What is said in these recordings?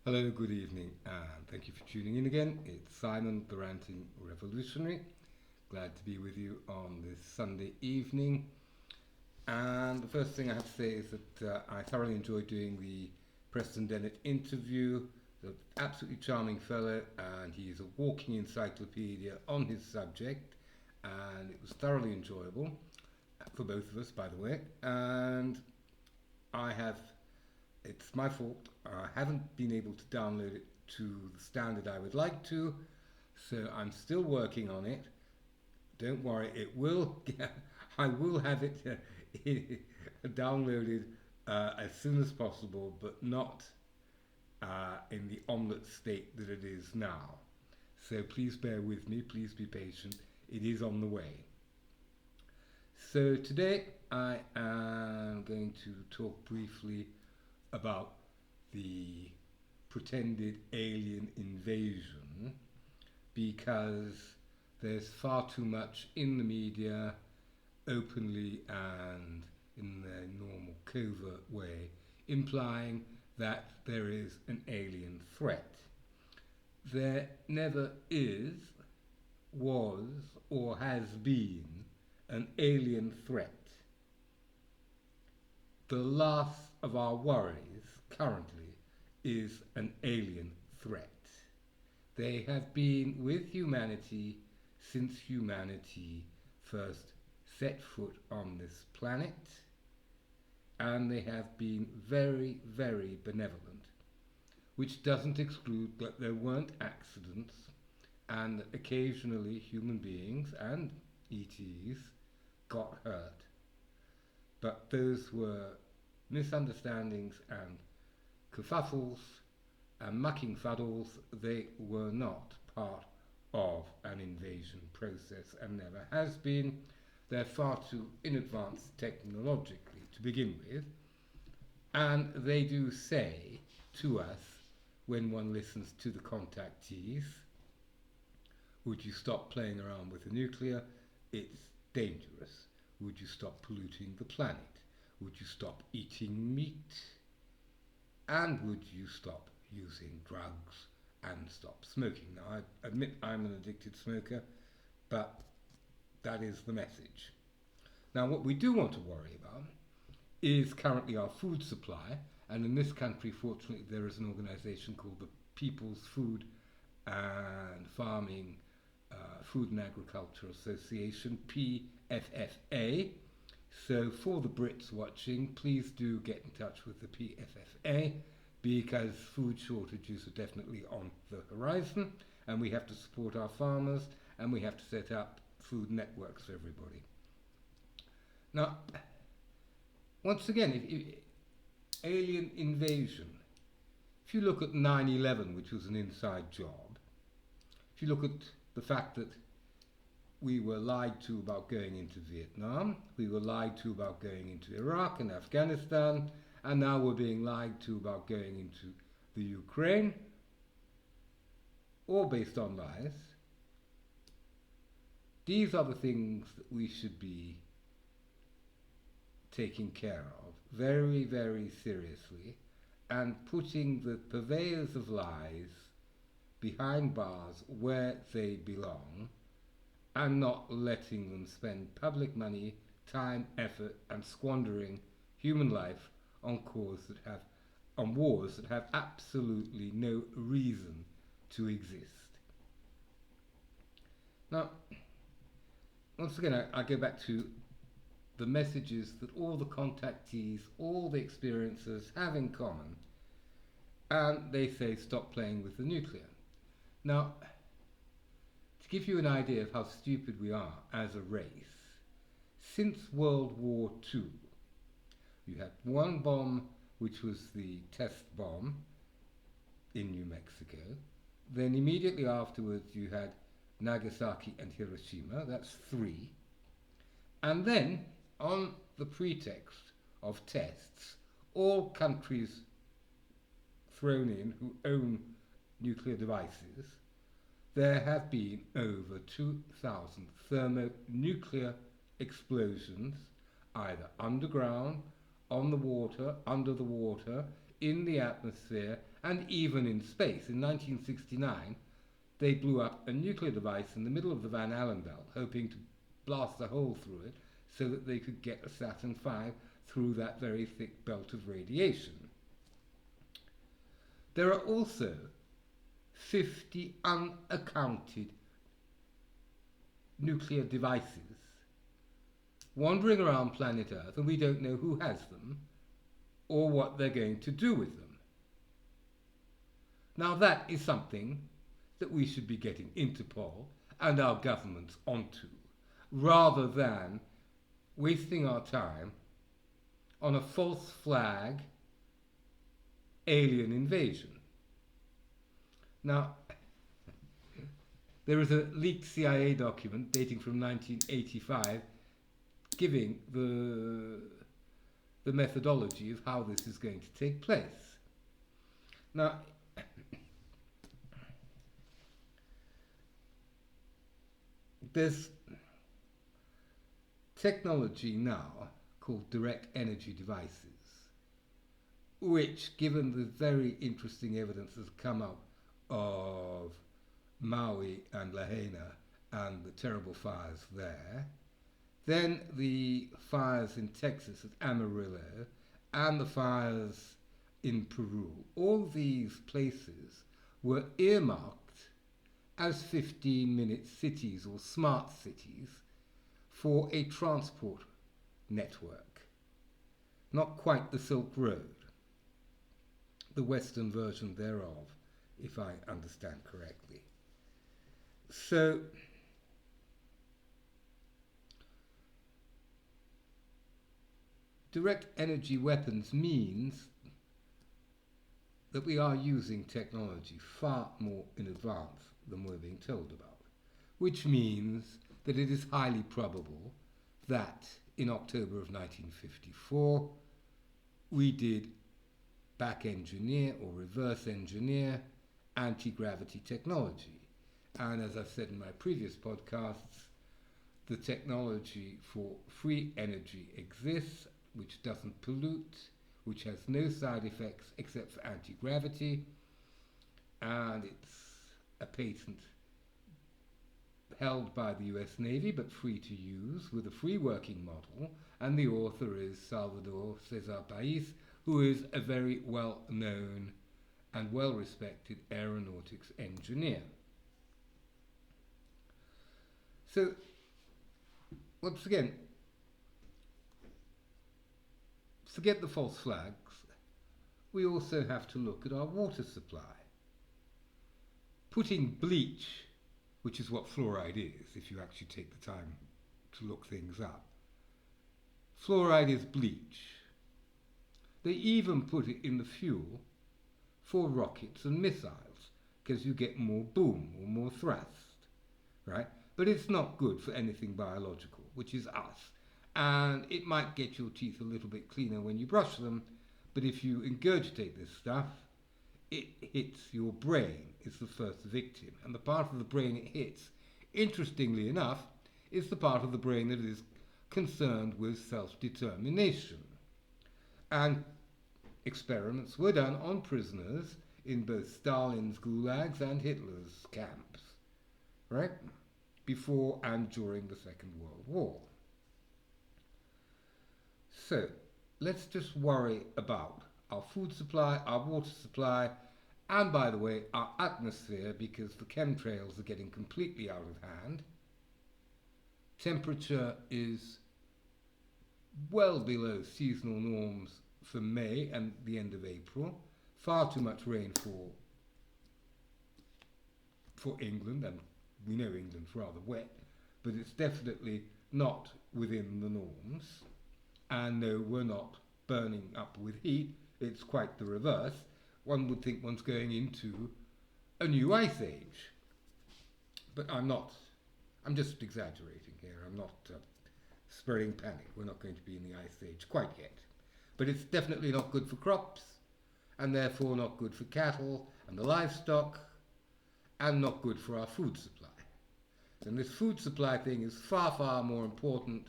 Hello, good evening, and thank you for tuning in again. It's Simon, the Ranting Revolutionary. Glad to be with you on this Sunday evening. And the first thing I have to say is that I thoroughly enjoyed doing the Preston Dennett interview. He's an absolutely charming fellow, and he's a walking encyclopedia on his subject, and it was thoroughly enjoyable for both of us, by the way. And I have it's my fault. I haven't been able to download it to the standard I would like to, so I'm still working on it. Don't worry, it will. I will have it downloaded as soon as possible, but not in the omelette state that it is now. So please bear with me. Please be patient. It is on the way. So today I am going to talk briefly about the pretended alien invasion because there's far too much in the media, openly and in their normal covert way, implying that there is an alien threat. There never is, was, or has been an alien threat. The last of our worries currently is an alien threat. They have been with humanity since humanity first set foot on this planet, and they have been very, very benevolent, which doesn't exclude that there weren't accidents and that occasionally human beings and ETs got hurt. But those were misunderstandings and kerfuffles and mucking fuddles. They were not part of an invasion process and never has been. They're far too in advance technologically to begin with, and they do say to us when one listens to the contactees, would you stop playing around with the nuclear? It's dangerous. Would you stop polluting the planet? Would you stop eating meat? And would you stop using drugs and stop smoking? Now, I admit I'm an addicted smoker, but that is the message. Now, what we do want to worry about is currently our food supply, and in this country, fortunately, there is an organisation called the People's Food and Farming Food and Agriculture Association, PFFA. So for the Brits watching, please do get in touch with the PFFA because food shortages are definitely on the horizon, and we have to support our farmers, and we have to set up food networks for everybody. Now, once again, alien invasion, if you look at 9/11, which was an inside job, if you look at the fact that we were lied to about going into Vietnam, we were lied to about going into Iraq and Afghanistan, and now we're being lied to about going into the Ukraine, all based on lies. These are the things that we should be taking care of very, very seriously and putting the purveyors of lies behind bars where they belong, and not letting them spend public money, time, effort, and squandering human life on wars that have absolutely no reason to exist. Now, once again, I go back to the messages that all the contactees, all the experiencers have in common, and they say stop playing with the nuclear. Now, to give you an idea of how stupid we are as a race, since World War II, you had one bomb, which was the test bomb in New Mexico. Then immediately afterwards you had Nagasaki and Hiroshima, that's 3. And then, on the pretext of tests, all countries thrown in who own nuclear devices, there have been over 2,000 thermonuclear explosions, either underground, on the water, under the water, in the atmosphere and even in space. In 1969, they blew up a nuclear device in the middle of the Van Allen belt, hoping to blast a hole through it so that they could get a Saturn V through that very thick belt of radiation. There are also 50 unaccounted nuclear devices wandering around planet Earth, and we don't know who has them or what they're going to do with them. Now that is something that we should be getting Interpol and our governments onto, rather than wasting our time on a false flag alien invasion. Now, there is a leaked CIA document dating from 1985 giving the methodology of how this is going to take place. Now, there's technology now called direct energy devices, which, given the very interesting evidence that's come up of Maui and Lahaina and the terrible fires there, then the fires in Texas at Amarillo and the fires in Peru, all these places were earmarked as 15-minute cities or smart cities for a transport network. Not quite the Silk Road, the Western version thereof, if I understand correctly. So, direct energy weapons means that we are using technology far more in advance than we're being told about, which means that it is highly probable that in October of 1954 we did back engineer or reverse engineer anti-gravity technology. And as I've said in my previous podcasts, the technology for free energy exists, which doesn't pollute, which has no side effects except for anti-gravity, and it's a patent held by the US Navy but free to use with a free working model, and the author is Salvador Cesar Pais, who is a very well-known and well-respected aeronautics engineer. So, once again, forget the false flags, we also have to look at our water supply. Putting bleach, which is what fluoride is, if you actually take the time to look things up. Fluoride is bleach. They even put it in the fuel for rockets and missiles, because you get more boom or more thrust, right? But it's not good for anything biological, which is us. And it might get your teeth a little bit cleaner when you brush them, but if you ingurgitate this stuff, it hits your brain. It's the first victim. And the part of the brain it hits, interestingly enough, is the part of the brain that is concerned with self-determination. And experiments were done on prisoners in both Stalin's gulags and Hitler's camps, right? Before and during the Second World War. So, let's just worry about our food supply, our water supply, and, by the way, our atmosphere, because the chemtrails are getting completely out of hand. Temperature is well below seasonal norms for May and the end of April. Far too much rainfall for England, and we know England's rather wet, but it's definitely not within the norms. And no, we're not burning up with heat. It's quite the reverse. One would think one's going into a new ice age. But I'm not. I'm just exaggerating here. I'm not spreading panic. We're not going to be in the ice age quite yet. But it's definitely not good for crops, and therefore not good for cattle and the livestock, and not good for our food supply. And this food supply thing is far, far more important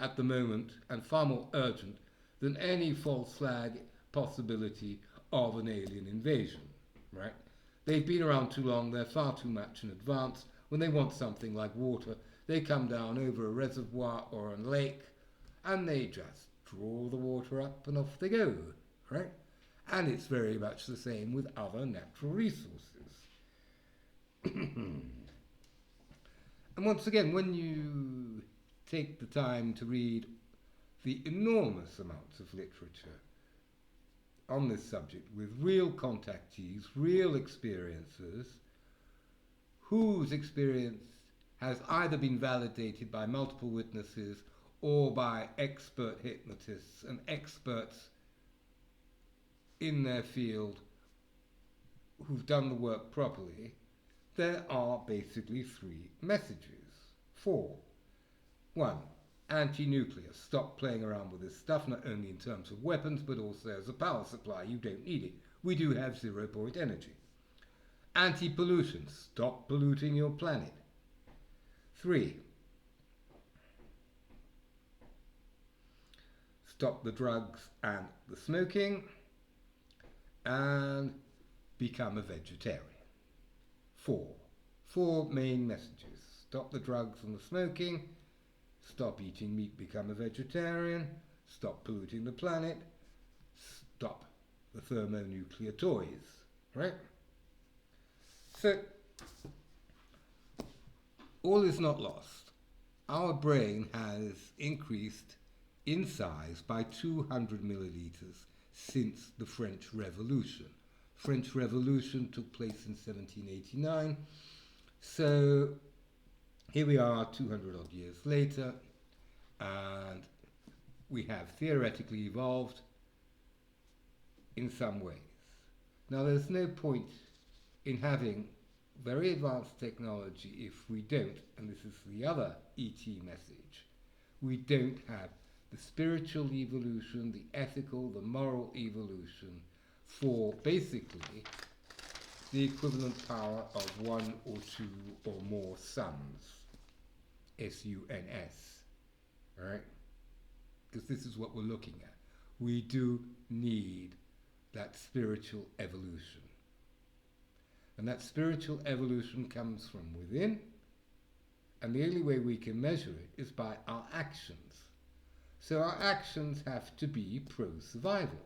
at the moment and far more urgent than any false flag possibility of an alien invasion, right? They've been around too long, they're far too much in advance. When they want something like water, they come down over a reservoir or a lake, and they just draw the water up and off they go, right? And it's very much the same with other natural resources. And once again, when you take the time to read the enormous amounts of literature on this subject with real contactees, real experiences, whose experience has either been validated by multiple witnesses or by expert hypnotists and experts in their field who've done the work properly, there are basically 3 messages. 4. 1. Anti-nuclear. Stop playing around with this stuff, not only in terms of weapons, but also as a power supply. You don't need it. We do have 0-point energy. Anti-pollution. Stop polluting your planet. 3. Stop the drugs and the smoking, and become a vegetarian. 4 main messages. Stop the drugs and the smoking, stop eating meat, become a vegetarian, stop polluting the planet, stop the thermonuclear toys, right? So, all is not lost. Our brain has increased in size by 200 milliliters since the French Revolution. French Revolution took place in 1789, so here we are 200 odd years later, and we have theoretically evolved in some ways. Now there's no point in having very advanced technology if we don't, and this is the other ET message, we don't have the spiritual evolution, the ethical, the moral evolution for basically the equivalent power of 1 or 2 or more suns, S-U-N-S, right? Because this is what we're looking at. We do need that spiritual evolution. And that spiritual evolution comes from within, and the only way we can measure it is by our actions. So our actions have to be pro-survival.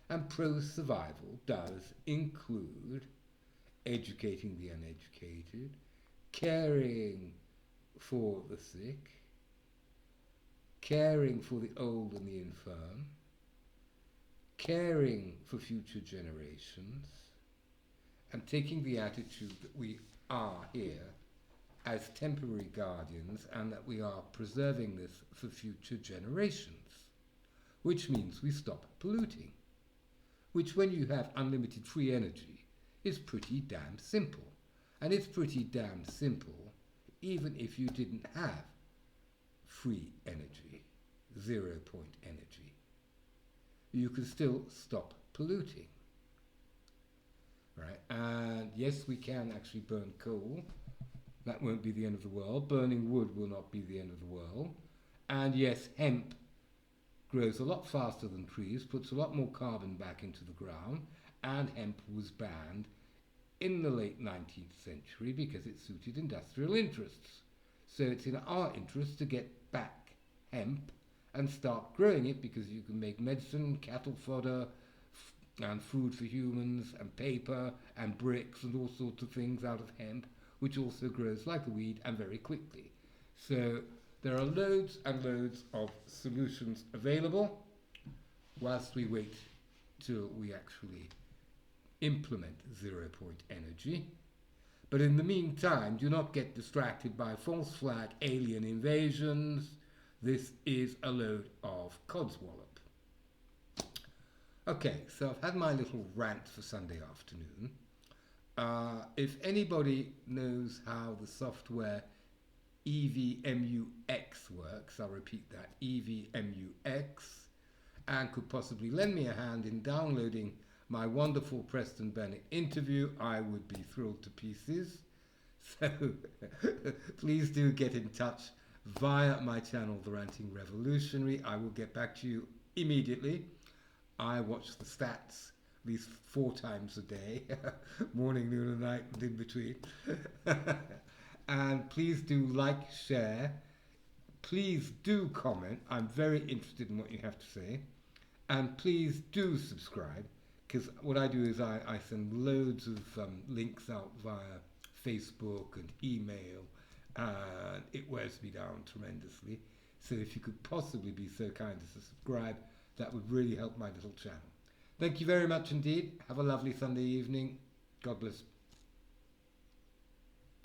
And pro-survival does include educating the uneducated, caring for the sick, caring for the old and the infirm, caring for future generations, and taking the attitude that we are here as temporary guardians and that we are preserving this for future generations, which means we stop polluting, which when you have unlimited free energy is pretty damn simple. And it's pretty damn simple even if you didn't have free energy, 0-point energy. You can still stop polluting, right? And yes, we can actually burn coal. That won't be the end of the world. Burning wood will not be the end of the world. And yes, hemp grows a lot faster than trees, puts a lot more carbon back into the ground, and hemp was banned in the late 19th century because it suited industrial interests. So it's in our interest to get back hemp and start growing it, because you can make medicine, cattle fodder, and food for humans, and paper, and bricks, and all sorts of things out of hemp, which also grows like a weed and very quickly. So there are loads and loads of solutions available whilst we wait till we actually implement 0-point energy. But in the meantime, do not get distracted by false flag alien invasions. This is a load of codswallop. Okay, so I've had my little rant for Sunday afternoon. If anybody knows how the software EVMUX works, I'll repeat that, EVMUX, and could possibly lend me a hand in downloading my wonderful Preston Bennett interview, I would be thrilled to pieces. So please do get in touch via my channel, The Ranting Revolutionary. I will get back to you immediately. I watch the stats, at least 4 times a day, morning, noon and night and in between. And please do like, share. Please do comment. I'm very interested in what you have to say. And please do subscribe, because what I do is I send loads of links out via Facebook and email, and it wears me down tremendously. So if you could possibly be so kind as to subscribe, that would really help my little channel. Thank you very much indeed. Have a lovely Sunday evening. God bless.